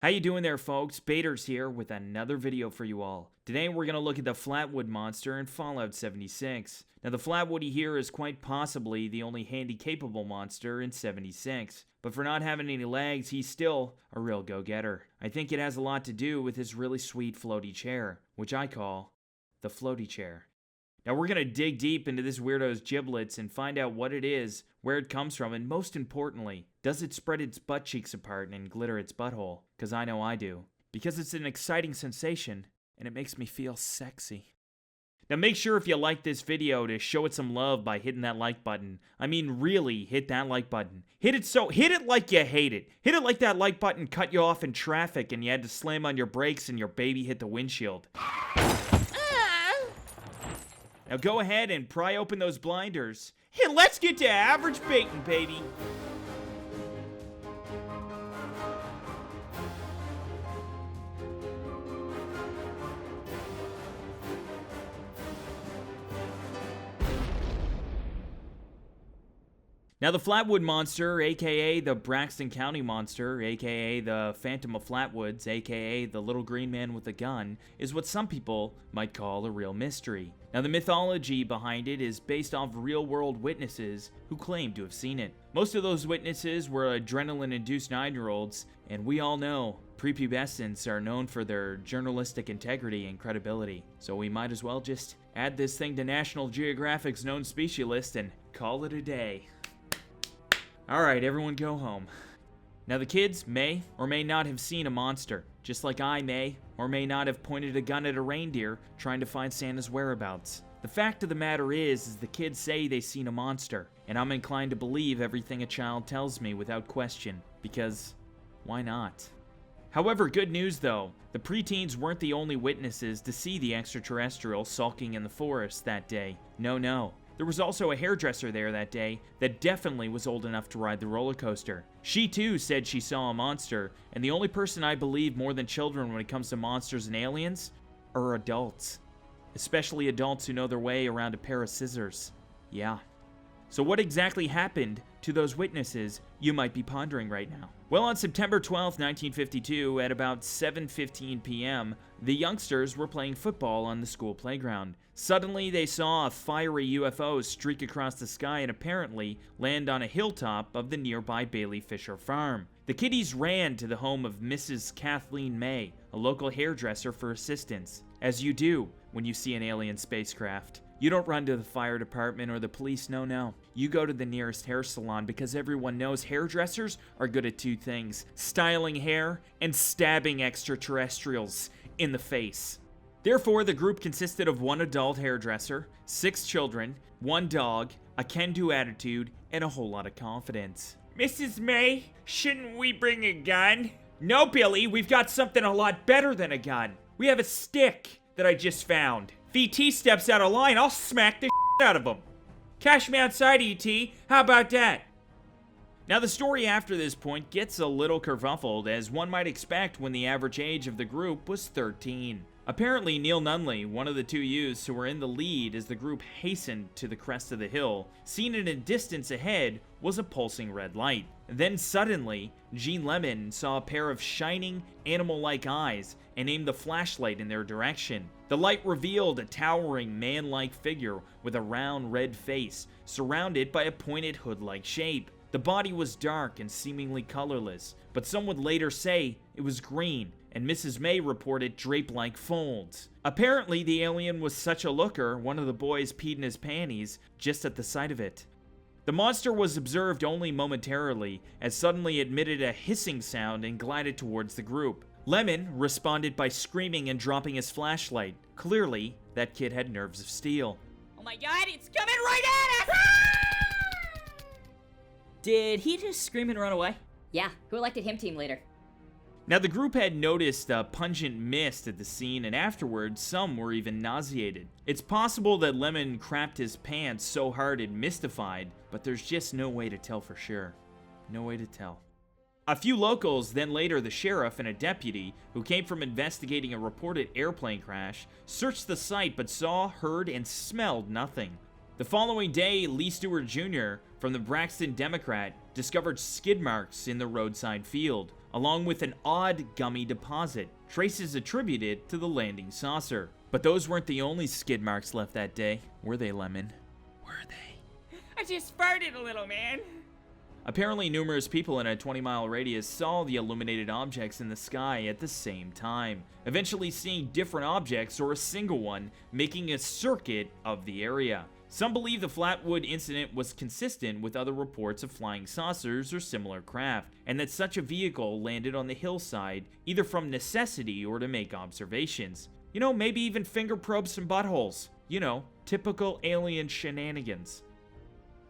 How you doing there, folks? Baters here with another video for you all. Today we're going to look at the Flatwood Monster in Fallout 76. Now the Flatwoody here is quite possibly the only handy-capable monster in 76. But for not having any legs, he's still a real go-getter. I think it has a lot to do with his really sweet floaty chair, which I call the floaty chair. Now we're going to dig deep into this weirdo's giblets and find out what it is, where it comes from, and most importantly, does it spread its butt cheeks apart and glitter its butthole? Because I know I do. Because it's an exciting sensation, and it makes me feel sexy. Now make sure if you like this video to show it some love by hitting that like button. I mean really hit that like button. Hit it like you hate it. Hit it like that like button cut you off in traffic and you had to slam on your brakes and your baby hit the windshield. Now go ahead and pry open those blinders. Hey, let's get to average baiting, baby. Now the Flatwood Monster, aka the Braxton County Monster, aka the Phantom of Flatwoods, aka the little green man with a gun, is what some people might call a real mystery. Now the mythology behind it is based off real-world witnesses who claim to have seen it. Most of those witnesses were adrenaline-induced 9-year-olds, and we all know prepubescents are known for their journalistic integrity and credibility. So we might as well just add this thing to National Geographic's known species list and call it a day. Alright, everyone go home. Now the kids may or may not have seen a monster, just like I may or may not have pointed a gun at a reindeer trying to find Santa's whereabouts. The fact of the matter is the kids say they've seen a monster, and I'm inclined to believe everything a child tells me without question, because why not? However, good news though, the preteens weren't the only witnesses to see the extraterrestrial sulking in the forest that day. No. There was also a hairdresser there that day that definitely was old enough to ride the roller coaster. She too said she saw a monster, and the only person I believe more than children when it comes to monsters and aliens are adults. Especially adults who know their way around a pair of scissors. Yeah. So what exactly happened to those witnesses, you might be pondering right now? Well, on September 12, 1952, at about 7:15 p.m., the youngsters were playing football on the school playground. Suddenly, they saw a fiery UFO streak across the sky and apparently land on a hilltop of the nearby Bailey Fisher farm. The kiddies ran to the home of Mrs. Kathleen May, a local hairdresser, for assistance. As you do when you see an alien spacecraft. You don't run to the fire department or the police, no. You go to the nearest hair salon because everyone knows hairdressers are good at two things: styling hair and stabbing extraterrestrials in the face. Therefore, the group consisted of one adult hairdresser, 6 children, 1 dog, a can-do attitude, and a whole lot of confidence. Mrs. May, shouldn't we bring a gun? No, Billy, we've got something a lot better than a gun. We have a stick that I just found. If ET steps out of line, I'll smack the shit out of him. Cash me outside, ET. How about that? Now, the story after this point gets a little kerfuffled, as one might expect when the average age of the group was 13. Apparently, Neil Nunley, one of the 2 youths who were in the lead as the group hastened to the crest of the hill, seen in a distance ahead was a pulsing red light. Then suddenly, Gene Lemon saw a pair of shining, animal-like eyes and aimed the flashlight in their direction. The light revealed a towering, man-like figure with a round red face, surrounded by a pointed hood-like shape. The body was dark and seemingly colorless, but some would later say it was green, and Mrs. May reported drape-like folds. Apparently, the alien was such a looker, one of the boys peed in his panties just at the sight of it. The monster was observed only momentarily, as suddenly emitted a hissing sound and glided towards the group. Lemon responded by screaming and dropping his flashlight. Clearly, that kid had nerves of steel. Oh my god, it's coming right at us! Did he just scream and run away? Yeah, who elected him team leader? Now, the group had noticed a pungent mist at the scene, and afterwards, some were even nauseated. It's possible that Lemon crapped his pants so hard it mystified, but there's just no way to tell for sure. No way to tell. A few locals, then later the sheriff and a deputy, who came from investigating a reported airplane crash, searched the site but saw, heard, and smelled nothing. The following day, Lee Stewart Jr. from the Braxton Democrat discovered skid marks in the roadside field. along with an odd gummy deposit, traces attributed to the landing saucer. But those weren't the only skid marks left that day, were they, Lemon? Were they? I just farted a little, man. Apparently, numerous people in a 20-mile radius saw the illuminated objects in the sky at the same time, eventually seeing different objects or a single one making a circuit of the area. Some believe the Flatwood incident was consistent with other reports of flying saucers or similar craft, and that such a vehicle landed on the hillside either from necessity or to make observations. You know, maybe even finger probes some buttholes. You know, typical alien shenanigans.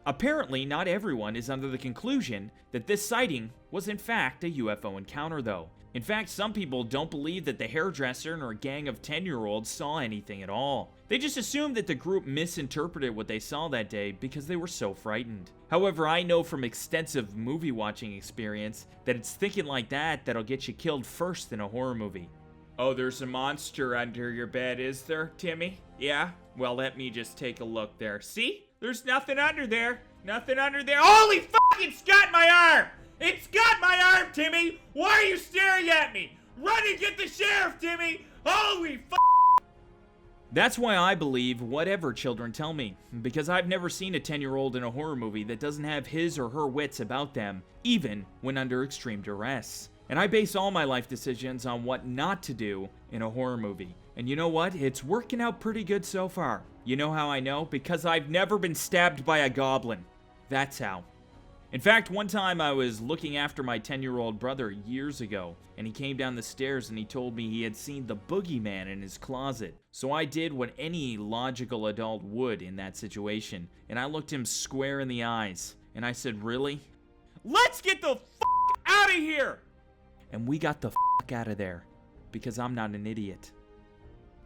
Apparently, not everyone is under the conclusion that this sighting was in fact a UFO encounter, though. In fact, some people don't believe that the hairdresser and her gang of 10-year-olds saw anything at all. They just assume that the group misinterpreted what they saw that day because they were so frightened. However, I know from extensive movie watching experience that it's thinking like that that'll get you killed first in a horror movie. Oh, there's a monster under your bed, is there, Timmy? Yeah? Well, let me just take a look there. See? There's nothing under there. Nothing under there. Holy fuck, it's got my arm! It's got my arm, Timmy! Why are you staring at me? Run and get the sheriff, Timmy! Holy fuck! That's why I believe whatever children tell me, because I've never seen a 10-year-old in a horror movie that doesn't have his or her wits about them, even when under extreme duress. And I base all my life decisions on what not to do in a horror movie. And you know what? It's working out pretty good so far. You know how I know? Because I've never been stabbed by a goblin. That's how. In fact, one time I was looking after my 10-year-old brother years ago, and he came down the stairs and he told me he had seen the boogeyman in his closet. So I did what any logical adult would in that situation, and I looked him square in the eyes, and I said, "Really? Let's get the fuck out of here!" And we got the fuck out of there, because I'm not an idiot.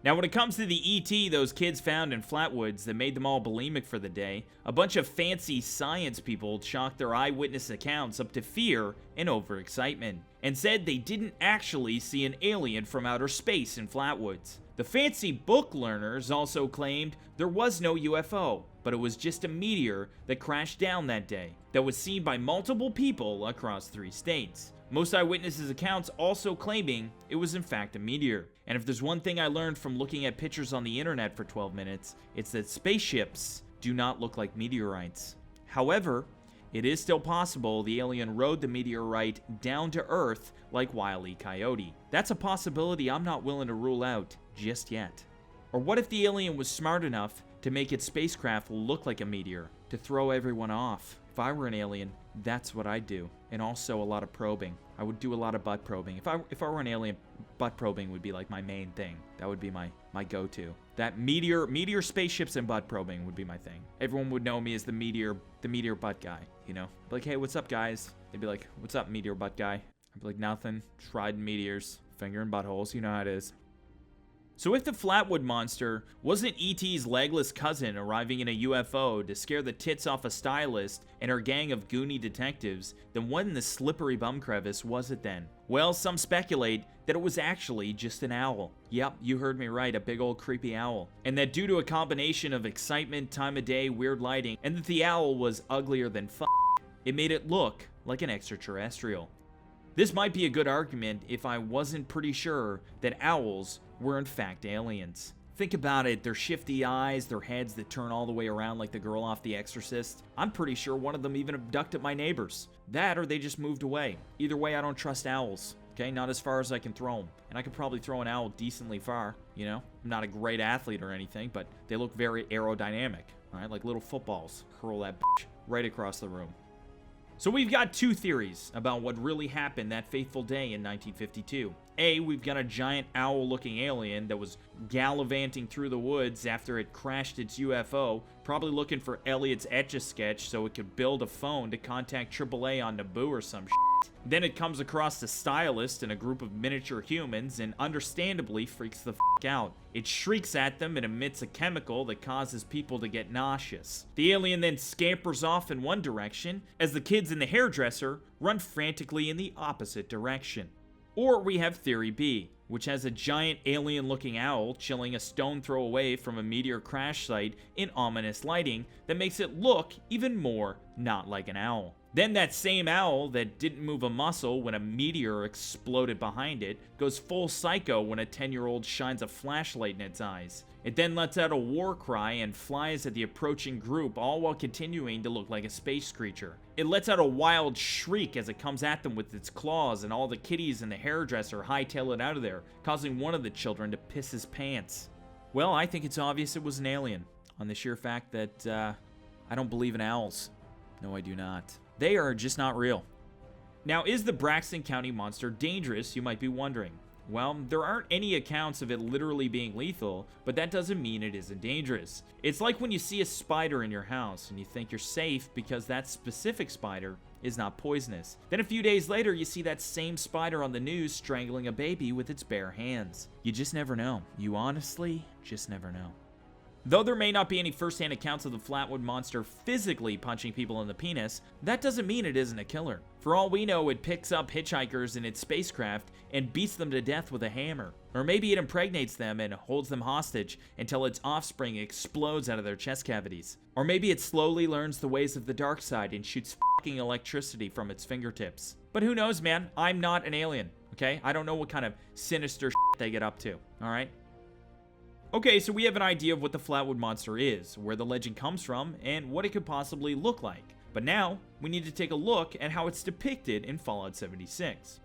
Now, when it comes to the ET those kids found in Flatwoods that made them all bulimic for the day, a bunch of fancy science people chalked their eyewitness accounts up to fear and overexcitement, and said they didn't actually see an alien from outer space in Flatwoods. The fancy book learners also claimed there was no UFO, but it was just a meteor that crashed down that day, that was seen by multiple people across 3 states. Most eyewitnesses' accounts also claiming it was in fact a meteor. And if there's one thing I learned from looking at pictures on the internet for 12 minutes, it's that spaceships do not look like meteorites. However, it is still possible the alien rode the meteorite down to Earth like Wile E. Coyote. That's a possibility I'm not willing to rule out just yet. Or what if the alien was smart enough to make its spacecraft look like a meteor, to throw everyone off? If I were an alien, that's what I'd do. And also a lot of probing. I would do a lot of butt probing. If I were an alien, butt probing would be like my main thing. That would be my go-to. That meteor spaceships and butt probing would be my thing. Everyone would know me as the meteor butt guy, you know? Like, hey, what's up, guys? They'd be like, what's up, meteor butt guy? I'd be like, nothing. Just riding meteors, fingering buttholes, you know how it is. So if the Flatwood Monster wasn't E.T.'s legless cousin arriving in a UFO to scare the tits off a stylist and her gang of goony detectives, then what in the slippery bum crevice was it then? Well, some speculate that it was actually just an owl. Yep, you heard me right, a big old creepy owl. And that due to a combination of excitement, time of day, weird lighting, and that the owl was uglier than it made it look like an extraterrestrial. This might be a good argument if I wasn't pretty sure that owls were in fact aliens. Think about it, their shifty eyes, their heads that turn all the way around like the girl off The Exorcist. I'm pretty sure one of them even abducted my neighbors. That or they just moved away. Either way, I don't trust owls. Okay, not as far as I can throw them. And I could probably throw an owl decently far, you know? I'm not a great athlete or anything, but they look very aerodynamic, right? Like little footballs. Hurl that bitch right across the room. So we've got 2 theories about what really happened that fateful day in 1952. A, we've got a giant owl-looking alien that was gallivanting through the woods after it crashed its UFO, probably looking for Elliot's Etch-a-Sketch so it could build a phone to contact AAA on Naboo or some shit. Then it comes across the stylist and a group of miniature humans and understandably freaks the f*** out. It shrieks at them and emits a chemical that causes people to get nauseous. The alien then scampers off in one direction as the kids and the hairdresser run frantically in the opposite direction. Or we have theory B, which has a giant alien-looking owl chilling a stone throw away from a meteor crash site in ominous lighting that makes it look even more not like an owl. Then that same owl that didn't move a muscle when a meteor exploded behind it goes full psycho when a 10-year-old shines a flashlight in its eyes. It then lets out a war cry and flies at the approaching group, all while continuing to look like a space creature. It lets out a wild shriek as it comes at them with its claws, and all the kitties and the hairdresser hightail it out of there, causing one of the children to piss his pants. Well, I think it's obvious it was an alien, on the sheer fact that I don't believe in owls. No, I do not. They are just not real. Now, is the Braxton County Monster dangerous, you might be wondering? Well, there aren't any accounts of it literally being lethal, but that doesn't mean it isn't dangerous. It's like when you see a spider in your house and you think you're safe because that specific spider is not poisonous. Then a few days later, you see that same spider on the news strangling a baby with its bare hands. You just never know. You honestly just never know. Though there may not be any first-hand accounts of the Flatwood Monster physically punching people in the penis, that doesn't mean it isn't a killer. For all we know, it picks up hitchhikers in its spacecraft and beats them to death with a hammer. Or maybe it impregnates them and holds them hostage until its offspring explodes out of their chest cavities. Or maybe it slowly learns the ways of the dark side and shoots fucking electricity from its fingertips. But who knows, man? I'm not an alien, okay? I don't know what kind of sinister shit they get up to, alright? Okay, so we have an idea of what the Flatwood Monster is, where the legend comes from, and what it could possibly look like. But now, we need to take a look at how it's depicted in Fallout 76.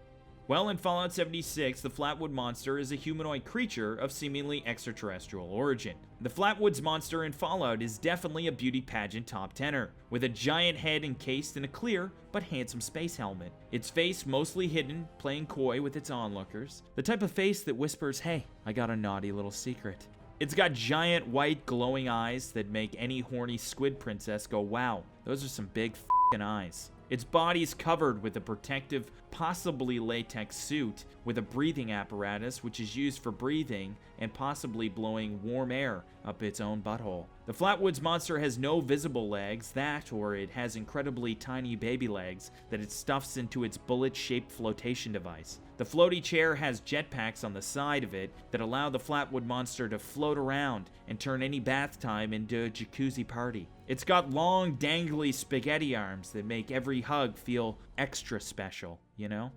Well, in Fallout 76, the Flatwood Monster is a humanoid creature of seemingly extraterrestrial origin. The Flatwoods Monster in Fallout is definitely a beauty pageant top tenner, with a giant head encased in a clear but handsome space helmet. Its face mostly hidden, playing coy with its onlookers. The type of face that whispers, "Hey, I got a naughty little secret." It's got giant white glowing eyes that make any horny squid princess go, "Wow, those are some big f***ing eyes." Its body's covered with a protective, possibly latex suit with a breathing apparatus which is used for breathing and possibly blowing warm air up its own butthole. The Flatwoods Monster has no visible legs, or it has incredibly tiny baby legs that it stuffs into its bullet-shaped flotation device. The floaty chair has jetpacks on the side of it that allow the Flatwood Monster to float around and turn any bath time into a jacuzzi party. It's got long, dangly spaghetti arms that make every hug feel extra special, you know?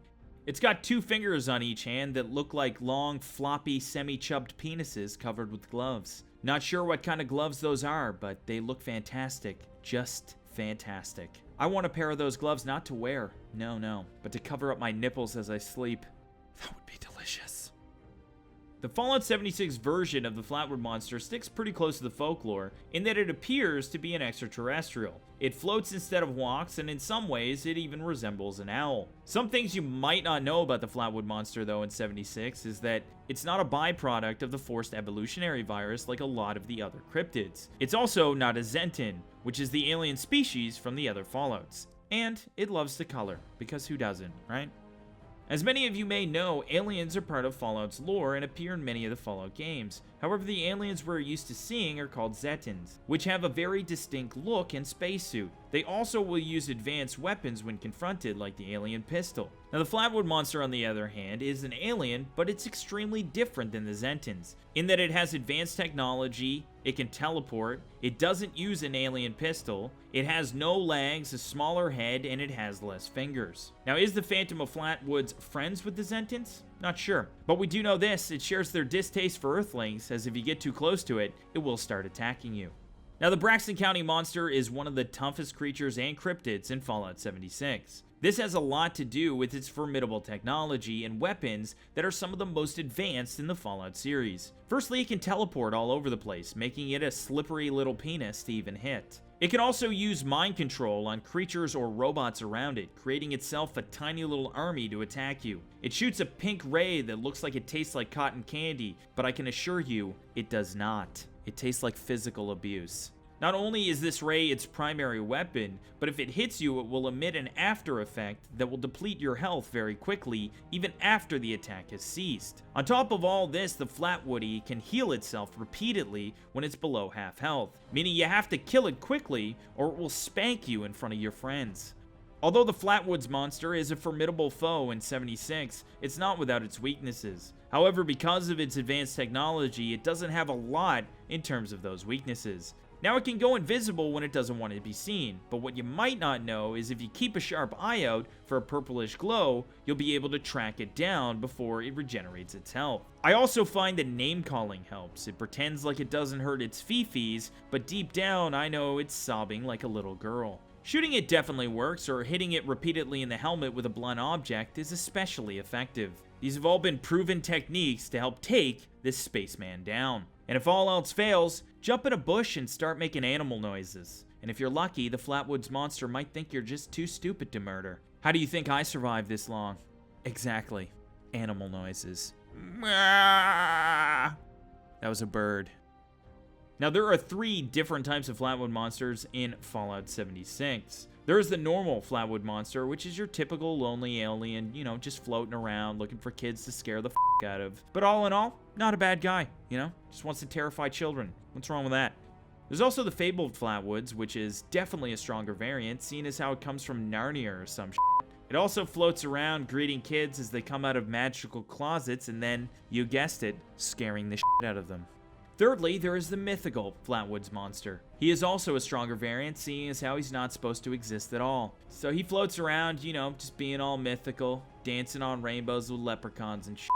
It's got 2 fingers on each hand that look like long, floppy, semi-chubbed penises covered with gloves. Not sure what kind of gloves those are, but they look fantastic. Just fantastic. I want a pair of those gloves not to wear, no, but to cover up my nipples as I sleep. That would be delicious. The Fallout 76 version of the Flatwood Monster sticks pretty close to the folklore in that it appears to be an extraterrestrial. It floats instead of walks, and in some ways, it even resembles an owl. Some things you might not know about the Flatwood Monster, though, in 76 is that it's not a byproduct of the forced evolutionary virus like a lot of the other cryptids. It's also not a Zentin, which is the alien species from the other Fallouts. And it loves to color, because who doesn't, right? As many of you may know, aliens are part of Fallout's lore and appear in many of the Fallout games. However, the aliens we're used to seeing are called Zetins, which have a very distinct look and spacesuit. They also will use advanced weapons when confronted, like the alien pistol. Now, the Flatwood Monster, on the other hand, is an alien, but it's extremely different than the Zetins, in that it has advanced technology, it can teleport, it doesn't use an alien pistol, it has no legs, a smaller head, and it has less fingers. Now, is the Phantom of Flatwoods friends with the Zetins? Not sure. But we do know this, it shares their distaste for Earthlings, as if you get too close to it, it will start attacking you. Now, the Braxton County Monster is one of the toughest creatures and cryptids in Fallout 76. This has a lot to do with its formidable technology and weapons that are some of the most advanced in the Fallout series. Firstly, it can teleport all over the place, making it a slippery little penis to even hit. It can also use mind control on creatures or robots around it, creating itself a tiny little army to attack you. It shoots a pink ray that looks like it tastes like cotton candy, but I can assure you, it does not. It tastes like physical abuse. Not only is this ray its primary weapon, but if it hits you, it will emit an after effect that will deplete your health very quickly, even after the attack has ceased. On top of all this, the Flatwoody can heal itself repeatedly when it's below half health, meaning you have to kill it quickly or it will spank you in front of your friends. Although the Flatwoods Monster is a formidable foe in 76, it's not without its weaknesses. However, because of its advanced technology, it doesn't have a lot in terms of those weaknesses. Now it can go invisible when it doesn't want to be seen, but what you might not know is if you keep a sharp eye out for a purplish glow, you'll be able to track it down before it regenerates its health. I also find that name calling helps. It pretends like it doesn't hurt its fifis, but deep down I know it's sobbing like a little girl. Shooting it definitely works, or hitting it repeatedly in the helmet with a blunt object is especially effective. These have all been proven techniques to help take this spaceman down. And if all else fails, jump in a bush and start making animal noises. And if you're lucky, the Flatwoods Monster might think you're just too stupid to murder. How do you think I survived this long? Exactly. Animal noises. That was a bird. Now, there are 3 different types of Flatwood monsters in Fallout 76. There is the normal Flatwood monster, which is your typical lonely alien, just floating around looking for kids to scare the f out of. But all in all, not a bad guy, just wants to terrify children. What's wrong with that? There's also the fabled Flatwoods, which is definitely a stronger variant, seeing as how it comes from Narnia or some shit. It also floats around greeting kids as they come out of magical closets and then, you guessed it, scaring the shit out of them. Thirdly, there is the mythical Flatwoods Monster. He is also a stronger variant, seeing as how he's not supposed to exist at all. So he floats around, just being all mythical, dancing on rainbows with leprechauns and shit.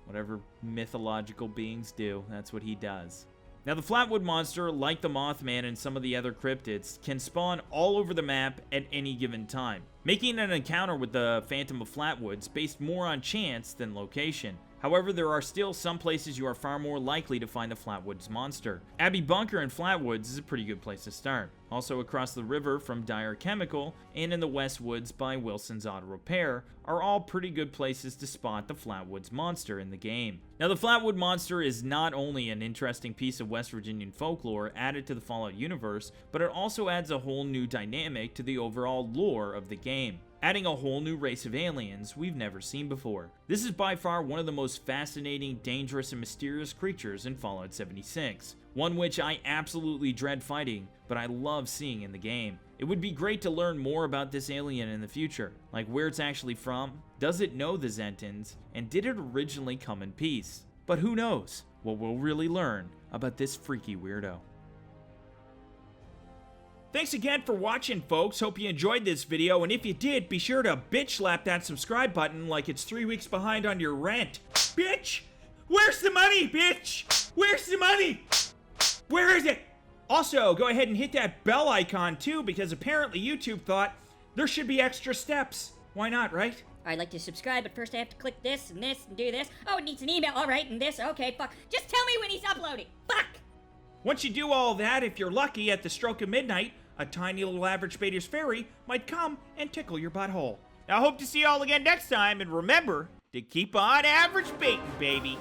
Whatever mythological beings do, that's what he does. Now, the Flatwood Monster, like the Mothman and some of the other cryptids, can spawn all over the map at any given time, making an encounter with the Phantom of Flatwoods based more on chance than location. However, there are still some places you are far more likely to find the Flatwoods Monster. Abbey Bunker in Flatwoods is a pretty good place to start. Also across the river from Dire Chemical and in the West Woods by Wilson's Auto Repair are all pretty good places to spot the Flatwoods Monster in the game. Now, the Flatwood Monster is not only an interesting piece of West Virginian folklore added to the Fallout universe, but it also adds a whole new dynamic to the overall lore of the game, adding a whole new race of aliens we've never seen before. This is by far one of the most fascinating, dangerous, and mysterious creatures in Fallout 76. One which I absolutely dread fighting, but I love seeing in the game. It would be great to learn more about this alien in the future, like where it's actually from, does it know the Zentans, and did it originally come in peace? But who knows what we'll really learn about this freaky weirdo. Thanks again for watching, folks. Hope you enjoyed this video, and if you did, be sure to bitch slap that subscribe button like it's 3 weeks behind on your rent. Bitch! Where's the money, bitch? Where's the money? Where is it? Also, go ahead and hit that bell icon too, because apparently YouTube thought there should be extra steps. Why not, right? I'd like to subscribe, but first I have to click this and do this. Oh, it needs an email. All right, and this. Okay, fuck. Just tell me when he's uploading. Fuck! Once you do all that, if you're lucky, at the stroke of midnight, a tiny little Averagebaters fairy might come and tickle your butthole. I hope to see you all again next time, and remember to keep on average baiting, baby.